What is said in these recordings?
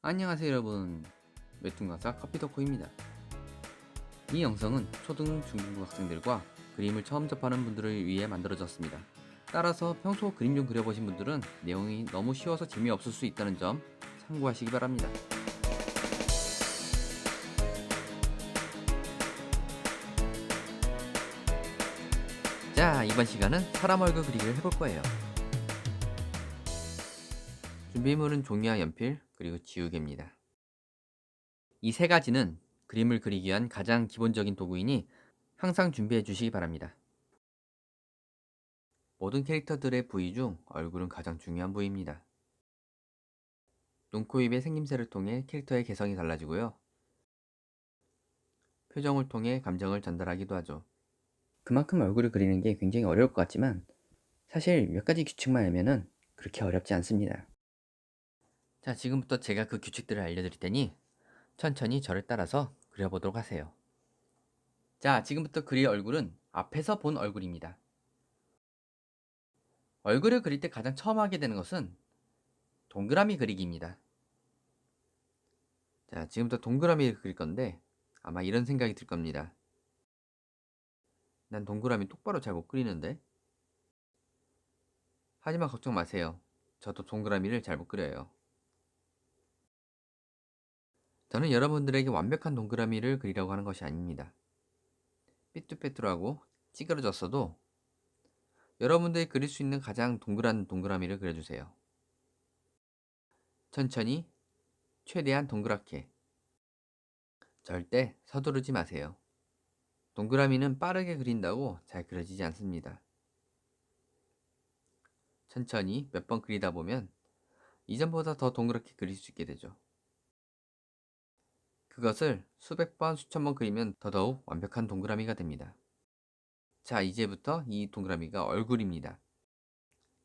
안녕하세요 여러분, 웹툰강사 커피덕후입니다. 이 영상은 초등, 중등부 학생들과 그림을 처음 접하는 분들을 위해 만들어졌습니다. 따라서 평소 그림 좀 그려보신 분들은 내용이 너무 쉬워서 재미없을 수 있다는 점 참고하시기 바랍니다. 자, 이번 시간은 사람 얼굴 그리기를 해볼 거예요. 준비물은 종이와 연필, 그리고 지우개입니다. 이 세 가지는 그림을 그리기 위한 가장 기본적인 도구이니 항상 준비해 주시기 바랍니다. 모든 캐릭터들의 부위 중 얼굴은 가장 중요한 부위입니다. 눈, 코, 입의 생김새를 통해 캐릭터의 개성이 달라지고요. 표정을 통해 감정을 전달하기도 하죠. 그만큼 얼굴을 그리는 게 굉장히 어려울 것 같지만 사실 몇 가지 규칙만 알면은 그렇게 어렵지 않습니다. 자, 지금부터 제가 그 규칙들을 알려드릴 테니 천천히 저를 따라서 그려보도록 하세요. 자, 지금부터 그릴 얼굴은 앞에서 본 얼굴입니다. 얼굴을 그릴 때 가장 처음 하게 되는 것은 동그라미 그리기입니다. 자, 지금부터 동그라미를 그릴 건데 아마 이런 생각이 들 겁니다. 난 동그라미 똑바로 잘 못 그리는데? 하지만 걱정 마세요. 저도 동그라미를 잘 못 그려요. 저는 여러분들에게 완벽한 동그라미를 그리라고 하는 것이 아닙니다. 삐뚤빼뚤하고 찌그러졌어도 여러분들이 그릴 수 있는 가장 동그란 동그라미를 그려주세요. 천천히, 최대한 동그랗게. 절대 서두르지 마세요. 동그라미는 빠르게 그린다고 잘 그려지지 않습니다. 천천히 몇 번 그리다 보면 이전보다 더 동그랗게 그릴 수 있게 되죠. 그것을 수백 번, 수천 번 그리면 더더욱 완벽한 동그라미가 됩니다. 자, 이제부터 이 동그라미가 얼굴입니다.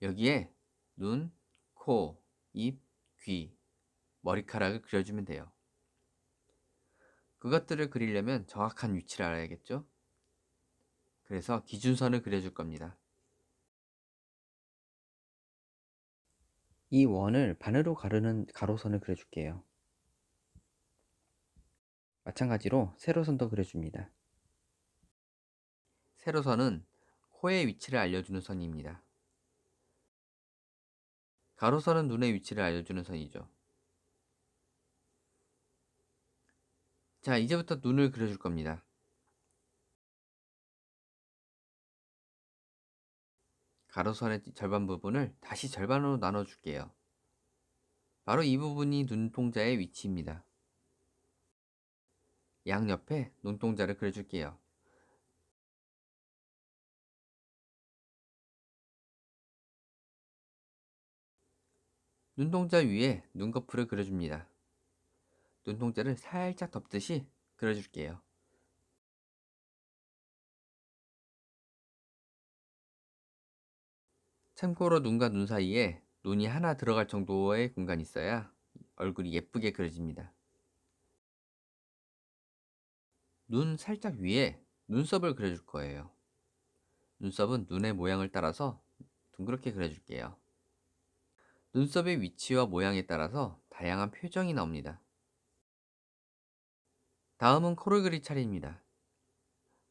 여기에 눈, 코, 입, 귀, 머리카락을 그려주면 돼요. 그것들을 그리려면 정확한 위치를 알아야겠죠? 그래서 기준선을 그려줄 겁니다. 이 원을 반으로 가르는 가로선을 그려줄게요. 마찬가지로 세로선도 그려줍니다. 세로선은 코의 위치를 알려주는 선입니다. 가로선은 눈의 위치를 알려주는 선이죠. 자, 이제부터 눈을 그려줄 겁니다. 가로선의 절반 부분을 다시 절반으로 나눠줄게요. 바로 이 부분이 눈동자의 위치입니다. 양옆에 눈동자를 그려줄게요. 눈동자 위에 눈꺼풀을 그려줍니다. 눈동자를 살짝 덮듯이 그려줄게요. 참고로 눈과 눈 사이에 눈이 하나 들어갈 정도의 공간이 있어야 얼굴이 예쁘게 그려집니다. 눈 살짝 위에 눈썹을 그려줄 거예요. 눈썹은 눈의 모양을 따라서 둥그렇게 그려줄게요. 눈썹의 위치와 모양에 따라서 다양한 표정이 나옵니다. 다음은 코를 그릴 차례입니다.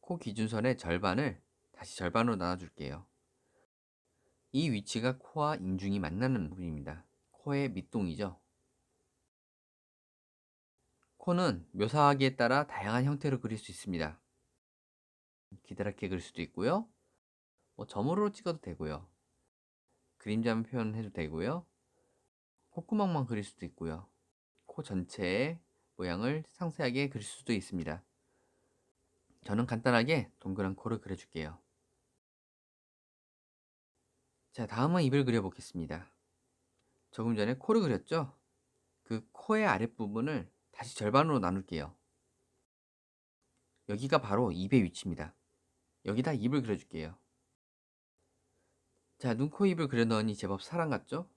코 기준선의 절반을 다시 절반으로 나눠줄게요. 이 위치가 코와 인중이 만나는 부분입니다. 코의 밑동이죠. 코는 묘사하기에 따라 다양한 형태로 그릴 수 있습니다. 기다랗게 그릴 수도 있고요. 점으로 찍어도 되고요. 그림자만 표현해도 되고요. 콧구멍만 그릴 수도 있고요. 코 전체의 모양을 상세하게 그릴 수도 있습니다. 저는 간단하게 동그란 코를 그려줄게요. 자, 다음은 입을 그려보겠습니다. 조금 전에 코를 그렸죠? 그 코의 아랫부분을 다시 절반으로 나눌게요. 여기가 바로 입의 위치입니다. 여기다 입을 그려줄게요. 자, 눈, 코, 입을 그려 넣으니 제법 사람 같죠?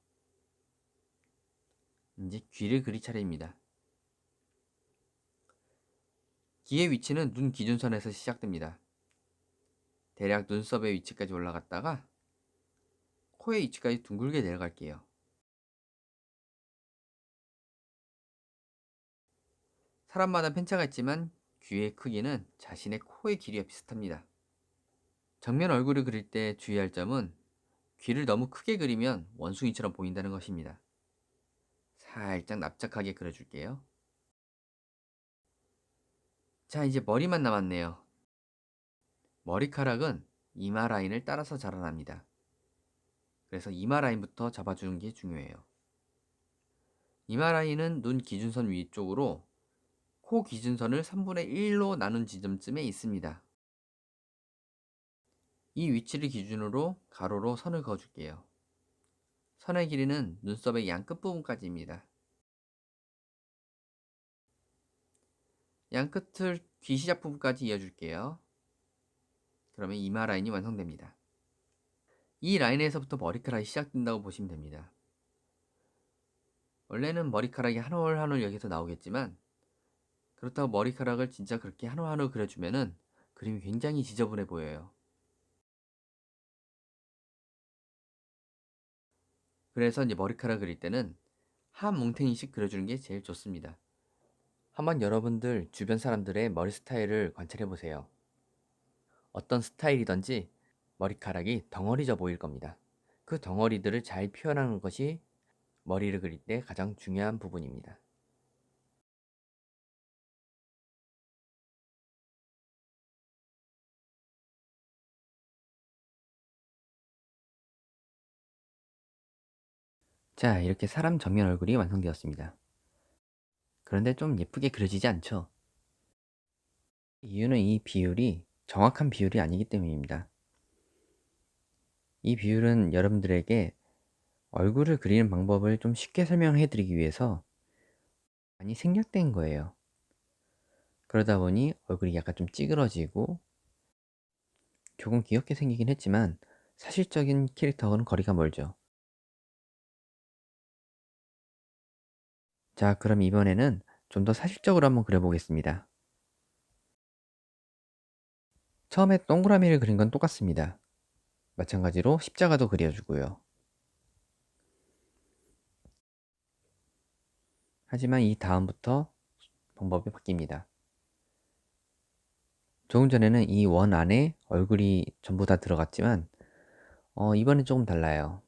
이제 귀를 그릴 차례입니다. 귀의 위치는 눈 기준선에서 시작됩니다. 대략 눈썹의 위치까지 올라갔다가 코의 위치까지 둥글게 내려갈게요. 사람마다 편차가 있지만 귀의 크기는 자신의 코의 길이와 비슷합니다. 정면 얼굴을 그릴 때 주의할 점은 귀를 너무 크게 그리면 원숭이처럼 보인다는 것입니다. 살짝 납작하게 그려줄게요. 자, 이제 머리만 남았네요. 머리카락은 이마 라인을 따라서 자라납니다. 그래서 이마 라인부터 잡아주는 게 중요해요. 이마 라인은 눈 기준선 위쪽으로 코 기준선을 3분의 1로 나눈 지점쯤에 있습니다. 이 위치를 기준으로 가로로 선을 그어줄게요. 선의 길이는 눈썹의 양 끝부분까지입니다. 양 끝을 귀 시작 부분까지 이어줄게요. 그러면 이마 라인이 완성됩니다. 이 라인에서부터 머리카락이 시작된다고 보시면 됩니다. 원래는 머리카락이 한 올 한 올 여기서 나오겠지만 그렇다고 머리카락을 진짜 그렇게 한 올 한 올 그려주면은 그림이 굉장히 지저분해 보여요. 그래서 이제 머리카락 그릴 때는 한 뭉탱이씩 그려주는 게 제일 좋습니다. 한번 여러분들 주변 사람들의 머리 스타일을 관찰해 보세요. 어떤 스타일이든지 머리카락이 덩어리져 보일 겁니다. 그 덩어리들을 잘 표현하는 것이 머리를 그릴 때 가장 중요한 부분입니다. 자, 이렇게 사람 정면 얼굴이 완성되었습니다. 그런데 좀 예쁘게 그려지지 않죠? 이유는 이 비율이 정확한 비율이 아니기 때문입니다. 이 비율은 여러분들에게 얼굴을 그리는 방법을 좀 쉽게 설명해 드리기 위해서 많이 생략된 거예요. 그러다 보니 얼굴이 약간 좀 찌그러지고 조금 귀엽게 생기긴 했지만 사실적인 캐릭터와는 거리가 멀죠. 자, 그럼 이번에는 좀 더 사실적으로 한번 그려보겠습니다. 처음에 동그라미를 그린 건 똑같습니다. 마찬가지로 십자가도 그려주고요. 하지만 이 다음부터 방법이 바뀝니다. 조금 전에는 이 원 안에 얼굴이 전부 다 들어갔지만 이번엔 조금 달라요.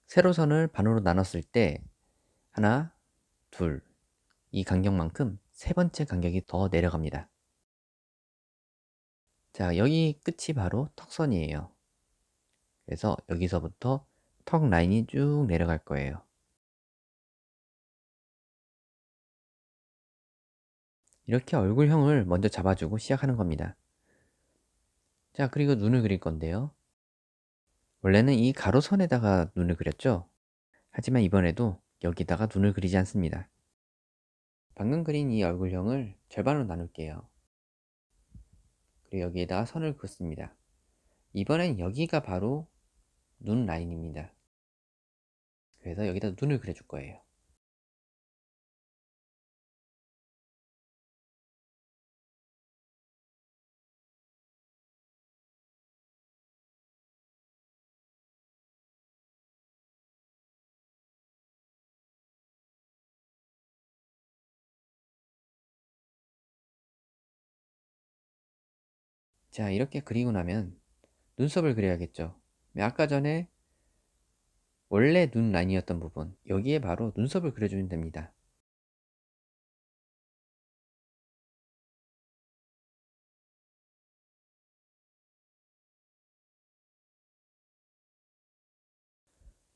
세로선을 반으로 나눴을 때 하나, 둘, 이 간격만큼 세 번째 간격이 더 내려갑니다. 자, 여기 끝이 바로 턱선이에요. 그래서 여기서부터 턱 라인이 쭉 내려갈 거예요. 이렇게 얼굴형을 먼저 잡아주고 시작하는 겁니다. 자, 그리고 눈을 그릴 건데요. 원래는 이 가로선에다가 눈을 그렸죠. 하지만 이번에도 여기다가 눈을 그리지 않습니다. 방금 그린 이 얼굴형을 절반으로 나눌게요. 그리고 여기에다가 선을 긋습니다. 이번엔 여기가 바로 눈 라인입니다. 그래서 여기다 눈을 그려줄 거예요. 자, 이렇게 그리고 나면 눈썹을 그려야겠죠. 아까 전에 원래 눈 라인이었던 부분, 여기에 바로 눈썹을 그려주면 됩니다.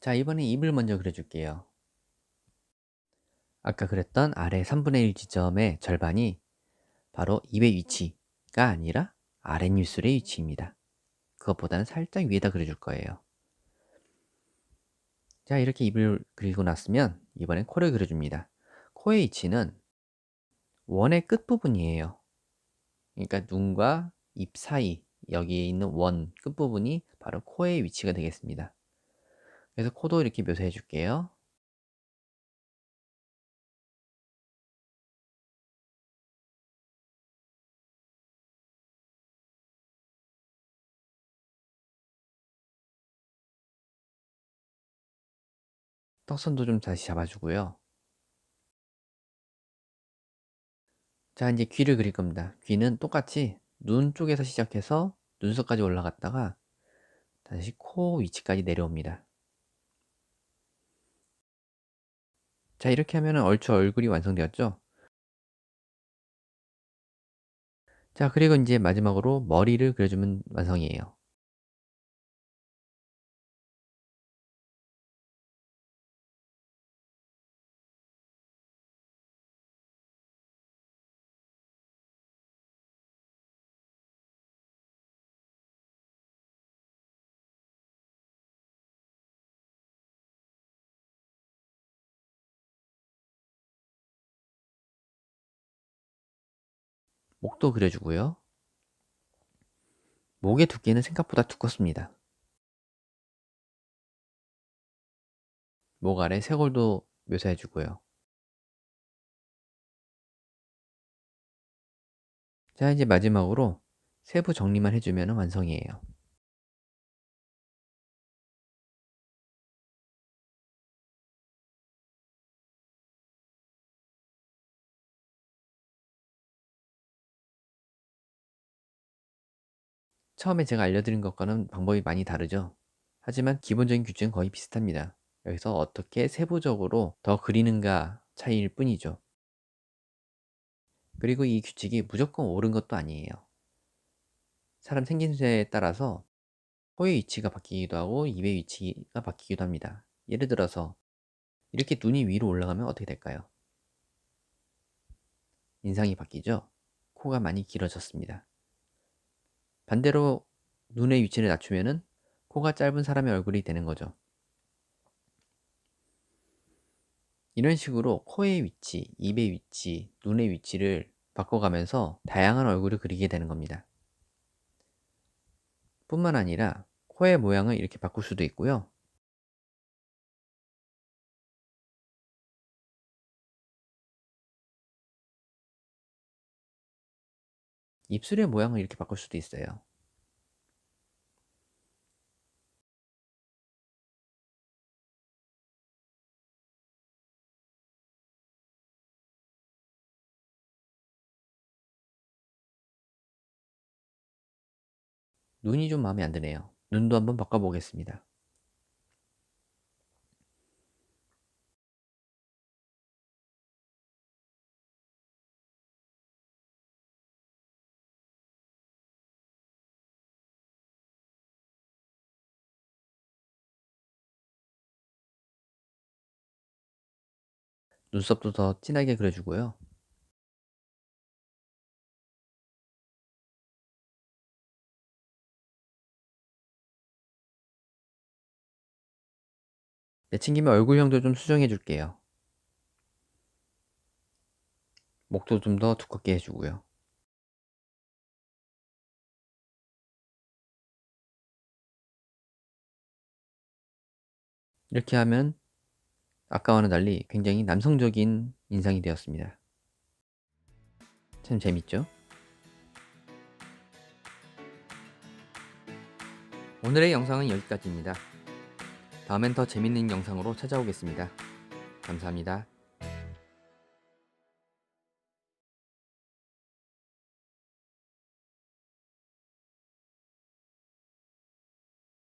자, 이번에 입을 먼저 그려줄게요. 아까 그렸던 아래 3분의 1 지점의 절반이 바로 입의 위치가 아니라 아랫입술의 위치입니다. 그것보다는 살짝 위에다 그려줄 거예요. 자, 이렇게 입을 그리고 났으면 이번엔 코를 그려줍니다. 코의 위치는 원의 끝부분이에요. 그러니까 눈과 입 사이 여기에 있는 원 끝부분이 바로 코의 위치가 되겠습니다. 그래서 코도 이렇게 묘사해 줄게요. 턱선도 좀 다시 잡아주고요. 자, 이제 귀를 그릴 겁니다. 귀는 똑같이 눈 쪽에서 시작해서 눈썹까지 올라갔다가 다시 코 위치까지 내려옵니다. 자, 이렇게 하면 얼추 얼굴이 완성되었죠? 자, 그리고 이제 마지막으로 머리를 그려주면 완성이에요. 목도 그려주고요. 목의 두께는 생각보다 두껍습니다. 목 아래 쇄골도 묘사해주고요. 자, 이제 마지막으로 세부 정리만 해주면 완성이에요. 처음에 제가 알려드린 것과는 방법이 많이 다르죠. 하지만 기본적인 규칙은 거의 비슷합니다. 여기서 어떻게 세부적으로 더 그리는가 차이일 뿐이죠. 그리고 이 규칙이 무조건 옳은 것도 아니에요. 사람 생김새에 따라서 코의 위치가 바뀌기도 하고 입의 위치가 바뀌기도 합니다. 예를 들어서 이렇게 눈이 위로 올라가면 어떻게 될까요? 인상이 바뀌죠? 코가 많이 길어졌습니다. 반대로 눈의 위치를 낮추면 코가 짧은 사람의 얼굴이 되는 거죠. 이런 식으로 코의 위치, 입의 위치, 눈의 위치를 바꿔가면서 다양한 얼굴을 그리게 되는 겁니다. 뿐만 아니라 코의 모양을 이렇게 바꿀 수도 있고요. 입술의 모양을 이렇게 바꿀 수도 있어요. 눈이 좀 마음에 안 드네요. 눈도 한번 바꿔보겠습니다. 눈썹도 더 진하게 그려주고요. 내친 김에 얼굴형도 좀 수정해 줄게요. 목도 좀 더 두껍게 해주고요. 이렇게 하면 아까와는 달리 굉장히 남성적인 인상이 되었습니다. 참 재밌죠? 오늘의 영상은 여기까지입니다. 다음엔 더 재밌는 영상으로 찾아오겠습니다. 감사합니다.